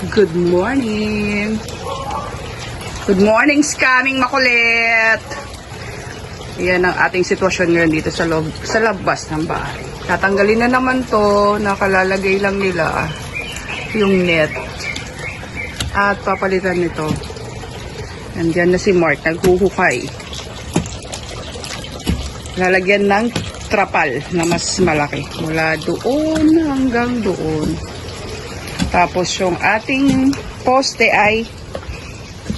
Good morning! Good morning, scamming makulit! Yan ang ating sitwasyon ngayon dito sa labas ng bahay. Tatanggalin na naman to, nakalalagay lang nila yung net. At papalitan nito. Nandiyan na si Mark, naghuhukay. Lalagyan ng trapal na mas malaki. Mula doon hanggang doon. Tapos yung ating poste ay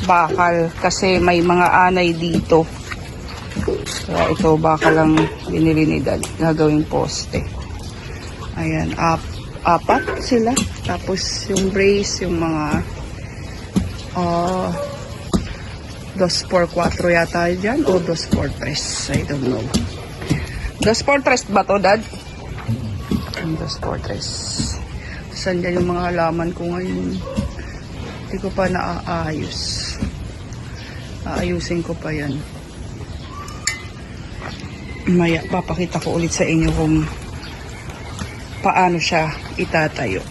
bakal kasi may mga anay dito. Kaya ito bakal lang binili ni Dad. Gagawing poste. Ayan, apat sila. Tapos yung brace, yung mga 2x4 yata dyan o 2x3. I don't know. 2x3 ba to, Dad? 2x3. Saan dyan yung mga halaman ko ngayon? Hindi ko pa naaayos. Aayusin ko pa yan. Maya, papakita ko ulit sa inyo kung paano siya itatayo.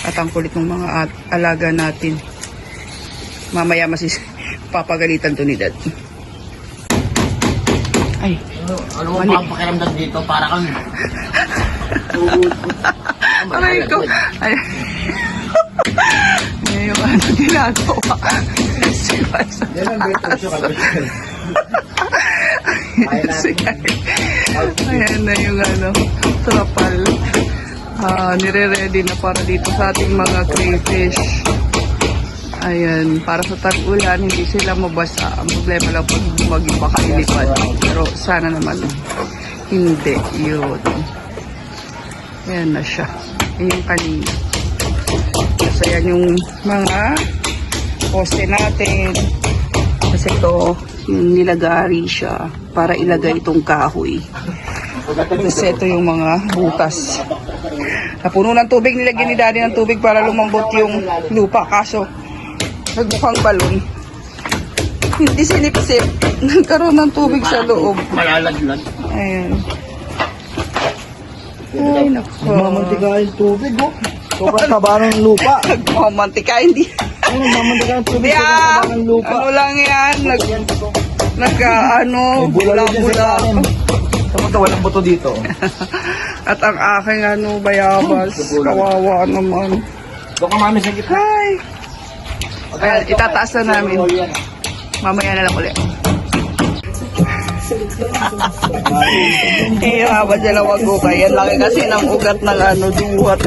At ang kulit ng mga alaga natin. Mamaya papagalitan to ni Dad. Ay. Ano mo bang pakiramdam dito? Para kang... Aray ko. Ay. Ngayon yung ano ginagawa. Ayan na yung ano, trapal. Nire-ready na para dito sa ating mga crayfish. Ayan, para sa tag-ulan, hindi sila mabasa. Ang problema lang pag bumagyo baka ilipad. Pero sana naman hindi. Yun. Ayan na siya. Yung kanina. So, yan yung mga poste natin. Kasi ito, yung nilagari siya para ilagay itong kahoy. Kasi ito yung mga butas. Napuno ng tubig, nilagyan ni Daddy ng tubig para lumambot yung lupa. Kaso, nagmukhang balon. Hindi sinipsip. Nagkaroon ng tubig sa loob. Malalaglag. Ayan. Ay, naku. Nagmamantika yung tubig, oh. Sobrang taba ng lupa. Nagmamantika, hindi. Nagmamantika yung tubig, sobrang Yeah, taba ng lupa. ano lang yan, bula-bula. Tapos walang buto dito. At ang aking bayabas, kawawa naman. Doon ka mami sa gitna. Ay, ayan, itataas na namin. Mamaya na lang ulit. Haba dyan ang wagukay. Yan laki kasi ng ugat ng duwat.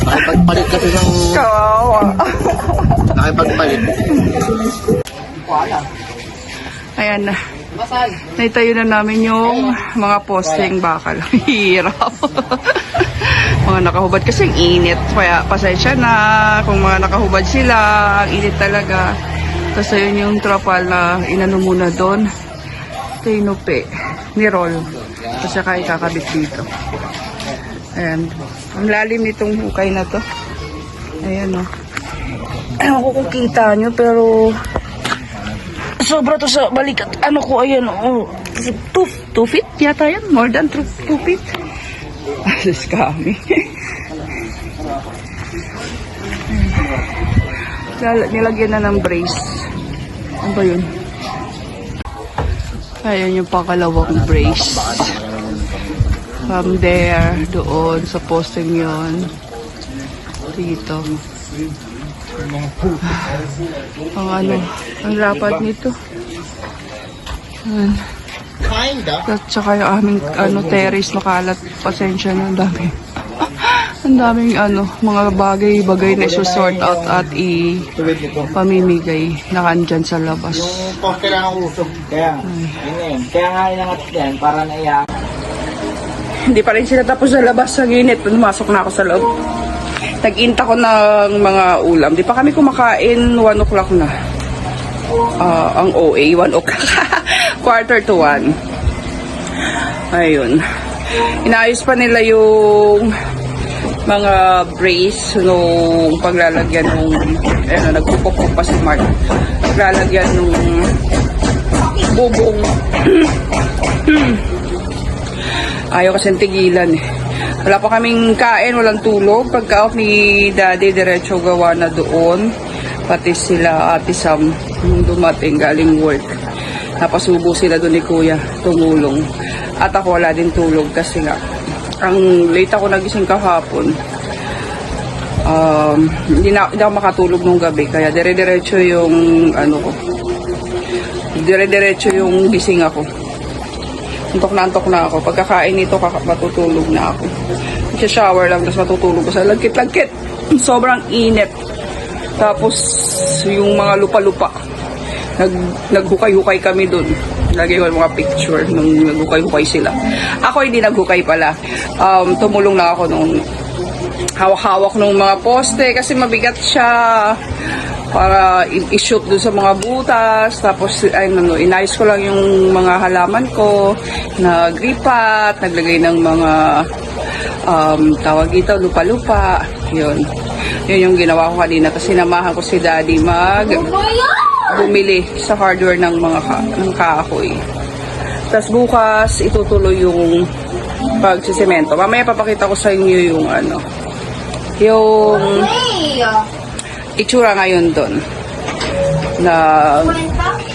Nakipagpalit kasi ng... Kawawa. Nakipagpalit. Ayan na. Naitayo na namin yung mga posting bakal. Hirap. Mga nakahubad kasi ang init. Kaya pasensya na kung mga nakahubad sila. Ang init talaga. Tapos ayun yung trapal na inano muna doon. Tinupi. Nirol. Tapos saka ikakabit dito. Ayan. Ang lalim nitong hukay na to. Ayan o. Ewan ko kung kita nyo pero sobra to sa balikat. Ano ko, ayan o. 2 feet yata yan. More than 2 feet. Asus kami. Nilagyan na ng brace. Ano ba yun? Ayan yung pangalawang brace. From there, doon sa posting yon dito. Ang lapad nito. Ayan. At saka yung aming terrace makalat. Pasensya na, ang dami. Ang daming mga bagay na isusort out at pamimigay na kandyan sa labas. Yung poste lang ang usog. Kaya, yun. Kaya nga inangat yan para naiyak. Hindi pa rin sila tapos sa labas sa ginit. Pumasok na ako sa loob. Nag-inta ko ng mga ulam. Di pa kami kumakain, 1 o'clock na. Ang OA, 1 o'clock. 1:45. Ayun. Inaayos pa nila yung mga brace nung paglalagyan nung nagpupukpok pa si Mark. Paglalagyan nung bubong. Ayaw kasi tigilan eh. Wala pa kaming kain, walang tulog. Pagka-off ni Daddy, diretso gawa na doon. Pati sila Ate Sam, nung dumating galing work. Napasubo sila doon ni Kuya, tumulong. At ako wala din tulog kasi nga, ang late ako nagising kahapon. Hindi ako makatulog nung gabi, kaya dire-diretso yung ano ko. Dire-diretso yung gising ako. Antok na ako. Pagkakain nito, matutulog na ako. Shower lang, tapos matutulog ko sa lagkit-lagkit. Sobrang init. Tapos, yung mga lupa-lupa. Naghukay-hukay kami dun. Lagi ko yung mga picture nung naghukay-hukay sila. Ako hindi naghukay pala. Tumulong na ako nung hawak-hawak ng mga poste kasi mabigat siya para i-shoot dun sa mga butas. Tapos inayos ko lang yung mga halaman ko, nagripat, naglagay ng mga tawag dito, lupa-lupa. Yun yung ginawa ko kanina kasi namahan ko si Daddy bumili sa hardware ng mga ng kahoy. Tapos bukas itutuloy yung pagsisemento. Mamaya papakita ko sa inyo yung yung itsura ngayon doon na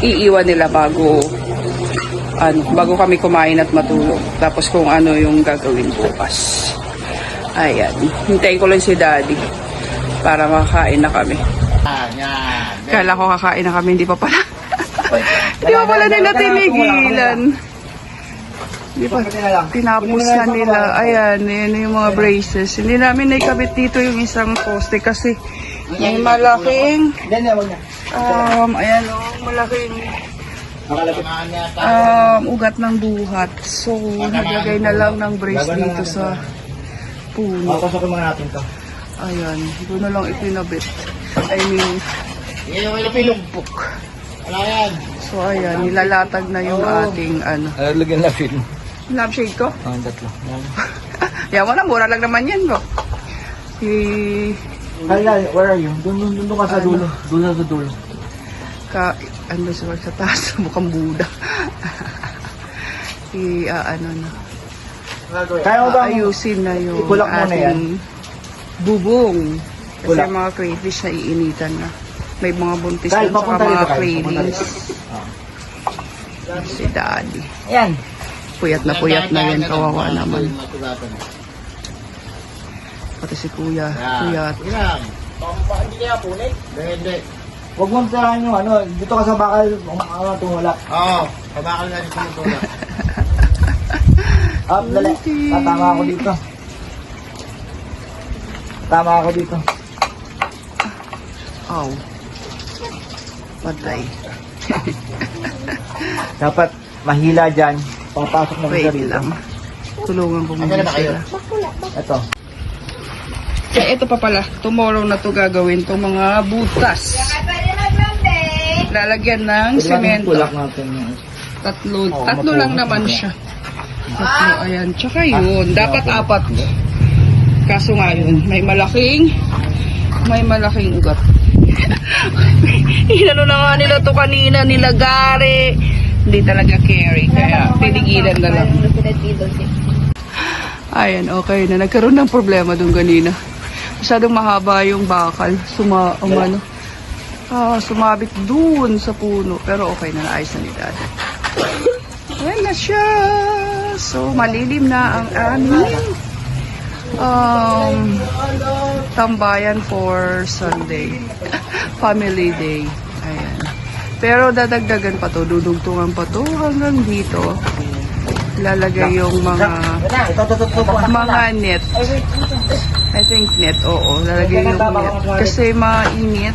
iiwan nila bago kami kumain at matulog. Tapos kung ano yung gagawin bukas. Ayan. Hintayin ko lang si Daddy para makakain na kami. Yan. Kala ko kakain na kami, hindi pa pala. Hindi pa pala nila tinigilan. Hindi pa, tinapos na nila. Ayan, yan yung mga braces. Hindi namin naikabit dito yung isang poste kasi may malaking, ayan o, malaking ugat ng buhat. So, naglagay na lang ng brace dito sa puno. Papasokin muna natin to. Ayan, doon na lang ipinabit. I mean, pinugbok. Wala yan. So, ayan, nilalatag na yung ating Lagyan na film. lampshade ko. Tatlo. Yan mo na, mura lang naman yan, no? Where are you? Doon ka sa dulo. Doon sa dulo. Sa taas, mukhang Buda. Kaya mo ba Ayusin na yung ikulak mo na yan? ating bubong. Kasi Kulak. mga crayfish na iinitan na. May mga buntis Dahil doon sa papunta mga rito kayo, cravings. papunta Si Daddy. Ayan. Puyat na yan, kawawa naman. Pati si Kuya, puyat. Yan. Bakit hindi kaya punit? Hindi. Huwag mong tirahan yung dito ka sa bakal, tumula. Oo. Kabakal na dito ng tulak. Up, dali. Tama ako dito. Tama ako dito. Aw. Patay. Dapat mahila dyan. Papasok na Wait dito. lang. Tulungan ko Ano muna na ba kayo? sila. Ito. Ito pa pala. Tomorrow na to gagawin tong mga butas. Lalagyan ng semento. Kulak natin. Tatlo lang naman siya. Tatlo, ayan. Tsaka yun, dapat apat. Kaso nga yun, may malaking ugat. Inano na nga nila to kanina, nilagari. Hindi talaga carry, kaya tinigilan na lang. Ayan, okay na. Nagkaroon ng problema dun kanina. Masyadong mahaba yung bakal. Sumabit dun sa puno. Pero okay na, naayos na ni Daddy. Ayan na siya. So, malilim na ang aming tambayan for Sunday. Family day. Ayan. Pero dadagdagan pa to, dudugtungan pa to hanggang dito. Lalagay yung mga net. I think net, oo. Lalagay yung net. Kasi mainit.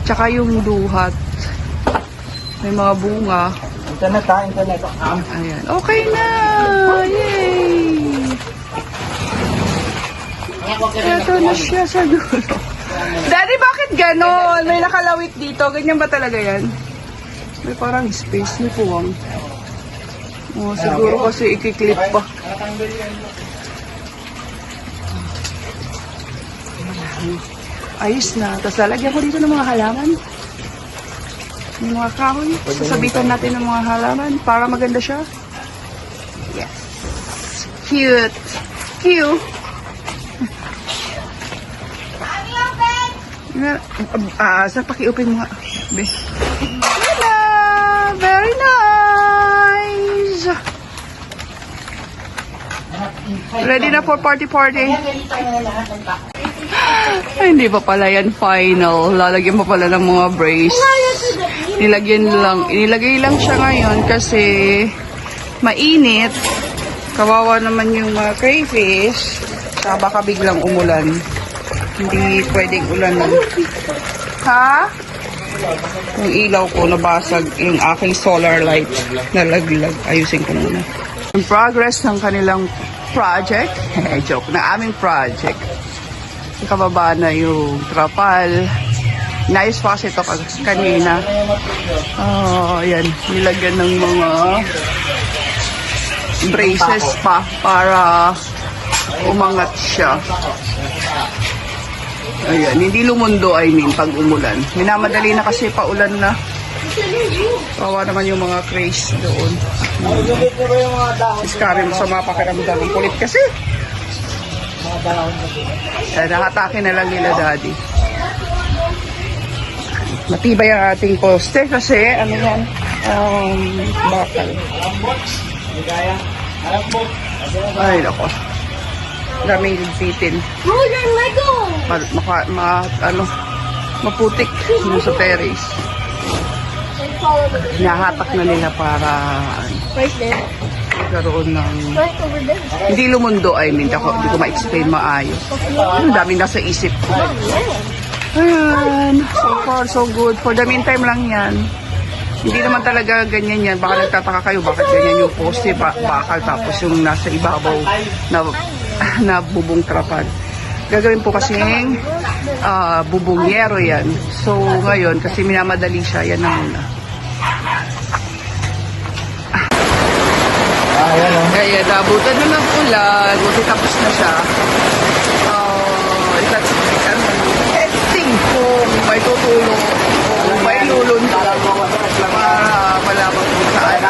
Tsaka yung duhat. May mga bunga. Internet. Ayan. Okay na! Yay! Ito na siya sa dulo. Daddy, bakit ganon? May nakalawit dito. Ganyan ba talaga yan? May parang space ni Puwang. Oh, siguro kasi ikiklip pa. Ayos na. Tapos lalagyan ko dito ng mga halaman. Yung mga kahoy. Sasabitan natin ng mga halaman para maganda siya. Yes. Cute. you. Sa paki-open mo nga. Be. Hello! Very nice! Ready na for party-party? Ay, hindi pa pala yan final. Lalagyan pa pala ng mga brace. Inilagay lang siya ngayon kasi mainit. Kawawa naman yung mga crayfish. Saka baka biglang umulan. Hindi pwedeng ulanan. Ha? Yung ilaw ko nabasag, yung aking solar light nalaglag. Ayusin ko muna. In progress ng kanilang project. Joke, na aming project. Kababa na yung trapal. Nice pa kasi ito kanina. Ayan. Nilagyan ng mga braces pa para umangat siya. Ayan, hindi lumundo, pag umulan. Minamadali na kasi paulan na. Kawawa naman yung mga craze doon. Iskari mo sa mga pakiramdam. Ang kulit kasi. Nakatake na lang nila daddy. Matibay ang ating poste kasi ano yan? Bakal. Ay, nako. Daming ligpitin. Maputik yung sa terrace. Nahatak na nila para karoon ng hindi lumundo. Hindi ko ma-explain maayos. Ang daming nasa isip ko. Ayan. So far, so good. For the meantime lang yan. Hindi naman talaga ganyan yan. Baka nagtataka kayo, bakit ganyan yung poste, bakal, tapos yung nasa ibabaw na bubong trapal. Gagawin po kasing bubongyero yan. So, ngayon, kasi minamadali siya, yan na muna. Kaya nabutan na ng ulan. Buti tapos na siya. Testing kung may tutulong o may lulunod para malaman kung saan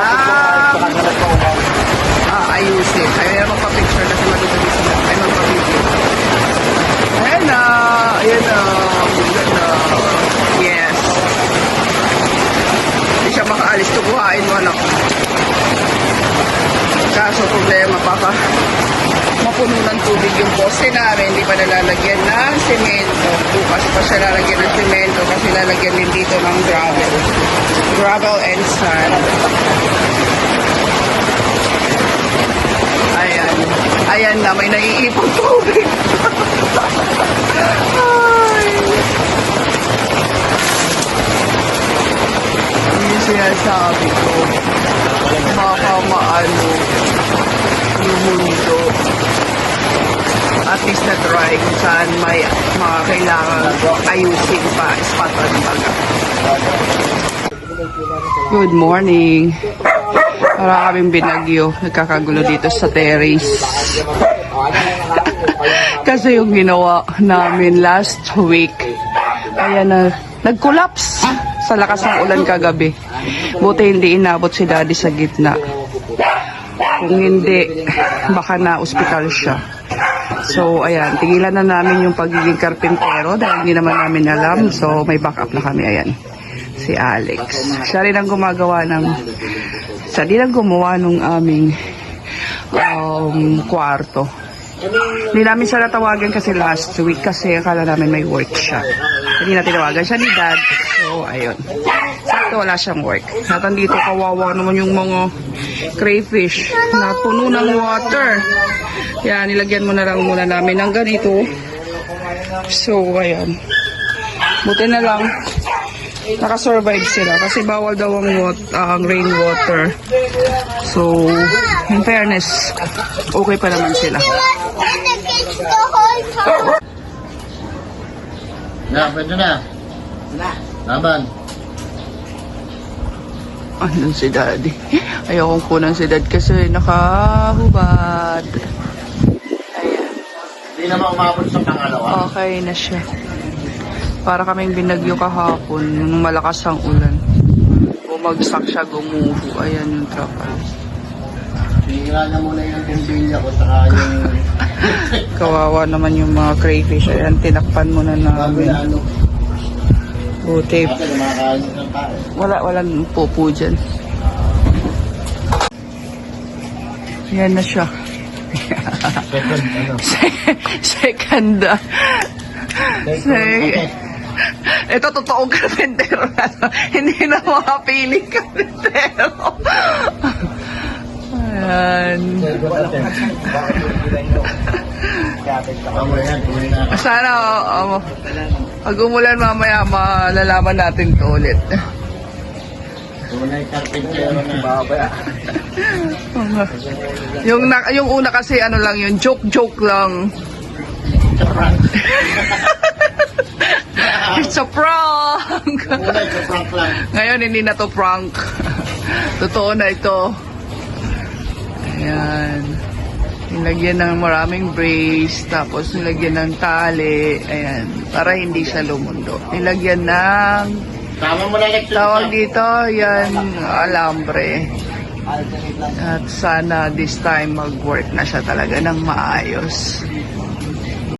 ayusin. Kaya magpa-picture kasi madudali sila. Ay, magpa-video. Ayan na. Ayan na. Yes. Hindi siya makaalis. Tukuhain mo, anak. Kaso problema, baka mapuno ng tubig yung poste namin. Hindi pa nalalagyan ng semento. Bukas pa siya lalagyan ng semento kasi lalagyan din dito ng gravel. Gravel and sand. Ayan. Ayan na, may naiipong tubig. Ay. Hindi sinasabi ko. Baka maano yung mundo. At least na-try kung saan may mga kailangan ayusin pa. Spot on baga. Good morning. Para kaming binagyo. Nagkakagulo dito sa terrace. Kasi yung ginawa namin last week, kaya na nag-collapse sa lakas ng ulan kagabi. Buti hindi inabot si daddy sa gitna. Kung hindi, baka na ospital siya. So, ayan, tigilan na namin yung pagiging karpintero dahil hindi naman namin alam. So, may backup na kami, ayan. Si Alex. Siya rin ang gumawa nung aming kwarto. Hindi namin siya natawagan kasi last week kasi akala namin may work siya. Hindi na tinawagan siya ni dad. So, ayun. Sakto wala siyang work. Natan dito, kawawa naman yung mga crayfish na puno ng water. Yan, nilagyan mo na lang muna namin ng ganito. So, ayan. Buti na lang nakasurvive sila kasi bawal daw ang rainwater. So, in fairness, okay pa naman sila. Na, pwede na. Laban. Andun si daddy. Ayokong kunan si dad kasi nakahubad. Ayan. Hindi naman umabot sa pangalawa. Okay na siya. Para kaming binagyo kahapon nung malakas ang ulan. Bumagsak siya, gumuho. Ayan yung trapal. Tinira na muna yung bumbilya ko saka yung... Kawawa naman yung mga crayfish. Ayan, tinakpan muna namin. Ano? Buti. Kasi lumakain ng tao. Walang pupo dyan. Yan na siya. Second, ano? Second. Ito, totoong karpentero na to. Hindi na mga piling karpentero. Ayan. Tama yan, tuloy na. Sana, pag umulan mamaya, malalaman natin to ulit. Tunay karpintero na. Yung una kasi, ano lang yun, joke lang. It's a prank! Tunay sa prank lang. Ngayon, hindi na to prank. Totoo na ito. Ayan. Nilagyan ng maraming brace, tapos nilagyan ng tali. Ayan. Para hindi siya lumundo. Nilagyan ng, Tama mo na election. tawag dito, yan, alambre. At sana this time mag-work na siya talaga ng maayos.